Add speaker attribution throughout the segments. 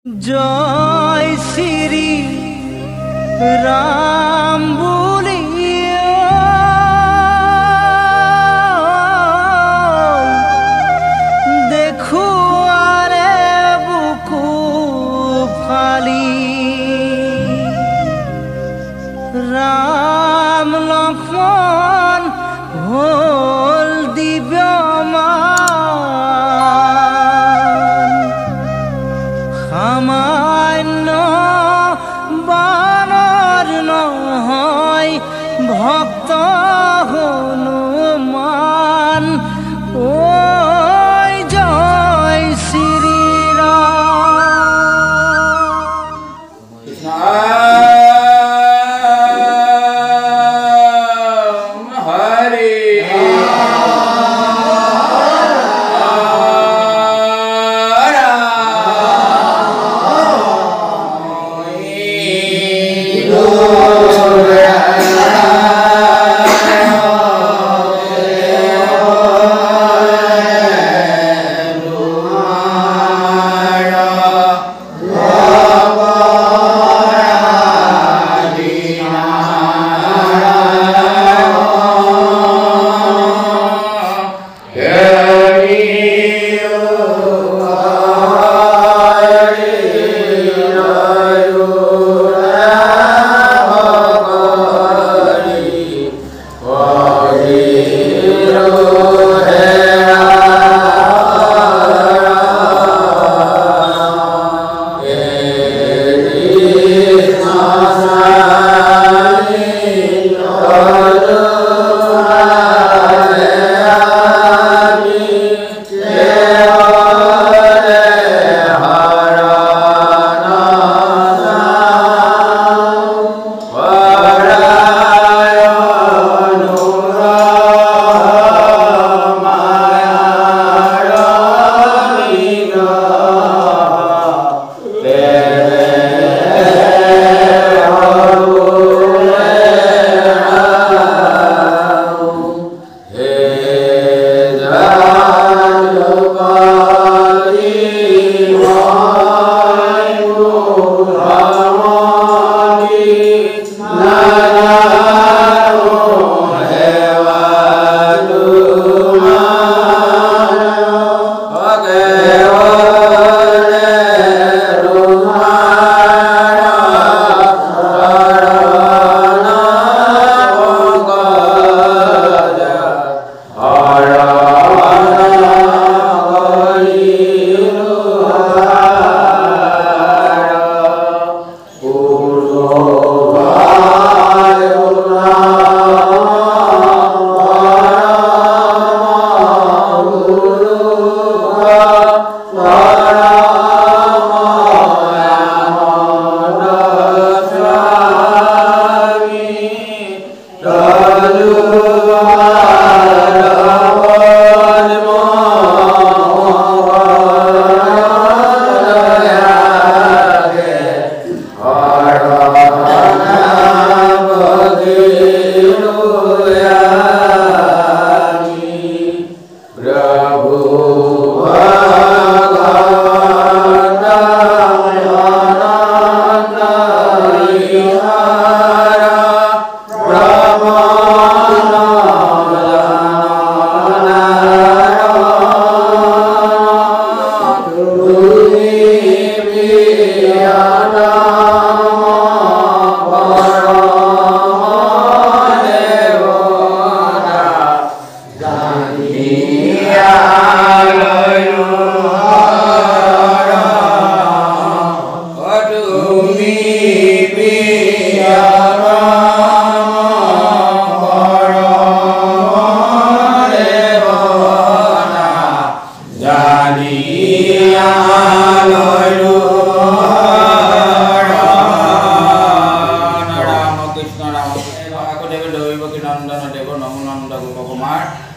Speaker 1: জয় শ্রী রাম বলিয়া দেখো আরে বুকু ফালি রাম লক্ষ্মণ হল দিব্যমান সামান্য বানর নহয় ভক্ত হনুমান ওই জয় শ্রী
Speaker 2: রাম হরে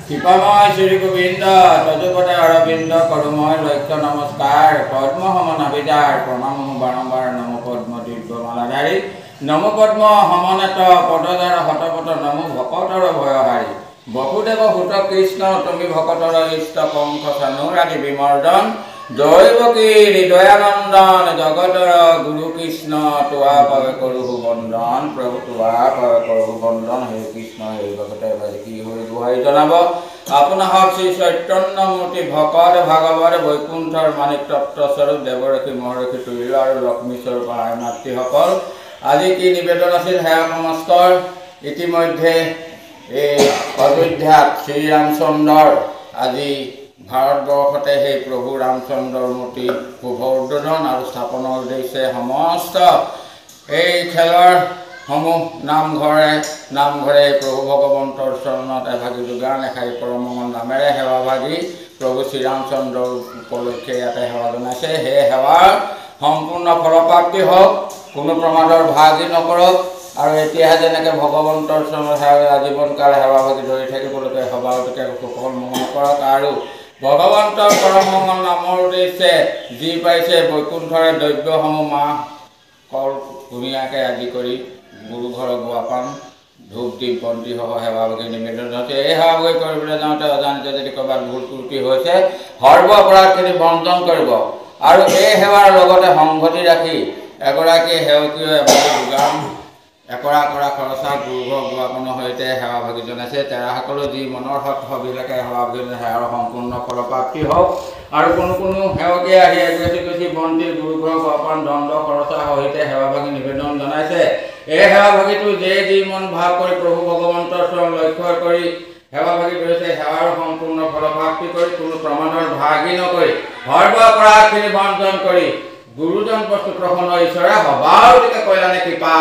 Speaker 2: কৃপাময় শ্রী গোবিন্দ তজপদে অরবিন্দ করুময় লক্ষ্য নমস্কার পদ্ম সমন আবিদার প্রণাম বারম্বার নম পদ্ম দিব্যমালাধারী নম পদ্ম সমনেত পদদার হতপত নম ভকতর ভয়হারী বসুদেব সুত কৃষ্ণ তুমি ভকতর ইষ্ট পঙ্খ চানুৰাদি বিমৰ্দন দৈবকী হৃদয়ানন্দন জগতৰ গুৰু কৃষ্ণ তোৱা পাৱে কৰোঁ বন্দন প্ৰভু তোৱা পাৱে কৰোঁ বন্দন হে কৃষ্ণ হে ভকতে কি হৈ দোহাই জনাব আপোনাক শ্ৰী চৈতন্যমূৰ্তি ভকত ভাগৱত বৈকুণ্ঠৰ মানিক তত্ত্বস্বৰূপ দেৱৰক্ষী মহৰক্ষী তুল্য আৰু লক্ষ্মী স্বৰূপ আই মাতৃসকল আজি কি নিবেদন আছিল সেয়া সমস্তৰ ইতিমধ্যে এই অযোধ্যাত শ্ৰীৰামচন্দ্ৰৰ আজি ভাৰতবৰ্ষতে সেই প্ৰভু ৰামচন্দ্ৰৰ মূৰ্তি শুভ উদ্বোধন আৰু স্থাপনৰ উদ্দেশ্যে সমস্ত এই খেলৰ সমূহ নামঘৰে প্ৰভু ভগৱন্তৰ চৰণত এভাগী যোগান এষাৰি পৰমঙ্গল নামেৰে সেৱা ভাগি প্ৰভু শ্ৰীৰামচন্দ্ৰৰ উপলক্ষে ইয়াতে সেৱা জনাইছে সেই সেৱাৰ সম্পূৰ্ণ ফলপ্ৰাপ্তি হওক কোনো প্ৰমাদৰ ভাগি নকৰক আৰু এতিয়াহে যেনেকৈ ভগৱন্তৰ চৰণত সেৱা আজীৱনকাল সেৱা ভাগি ধৰি থাকিবলৈকে সবাটোকে সুফল মঙ্গল কৰক আৰু ভগৱন্তৰ পৰমঙ্গল নামৰ উদ্দেশ্যে যি পাইছে বৈকুণ্ঠৰে দ্ৰব্যসমূহ মাহ কল ধুনীয়াকৈ আদি কৰি গুৰু ঘৰৰ গুৱাপান ধূপ দীপ বন্তিসহ সেৱা ভাগি নিবেদন হৈছে এই সেৱা ভাগি কৰিবলৈ যাওঁতে অজানিতে যদি ক'ৰবাত ভুল ত্ৰুটি হৈছে সৰ্ব অপৰাধখিনি বৰ্জন কৰিব আৰু এই সেৱাৰ লগতে সংগতি ৰাখি এগৰাকী সেৱকীয় এভাগী যোগান একৰা কৰা খৰচা গুৰুঘৰ গুৱাপানৰ সৈতে সেৱা ভাগি জনাইছে তেৰাসকলো যি মনৰ সৎবিলাকে সেৱা ভাগি সেৱাৰ সম্পূৰ্ণ ফলপ্ৰাপ্তি হওক আৰু কোনো সেৱকীয়ে আহি এগৰাকী বন্তি গুৰুঘৰ গুৱাপান দণ্ড খৰচা সহিতে সেৱা ভাগি নিবেদন জনাইছে এই সেৱা ভাগিটো যি মন ভাৱ কৰি প্ৰভু ভগৱন্তৰ চৰণ লক্ষ্য কৰি সেৱা ভাগি ধৰিছে সেৱাৰ সম্পূৰ্ণ ফলপ্ৰাপ্তি কৰি কোনো প্ৰমাণৰ ভাগি নকৰি সৰ্ব অপৰাধখিনি বৰ্জন কৰি গুৰুজন বস্তু প্ৰসন্ন ঈশ্বৰে সবাওকে কল্যাণে কৃপা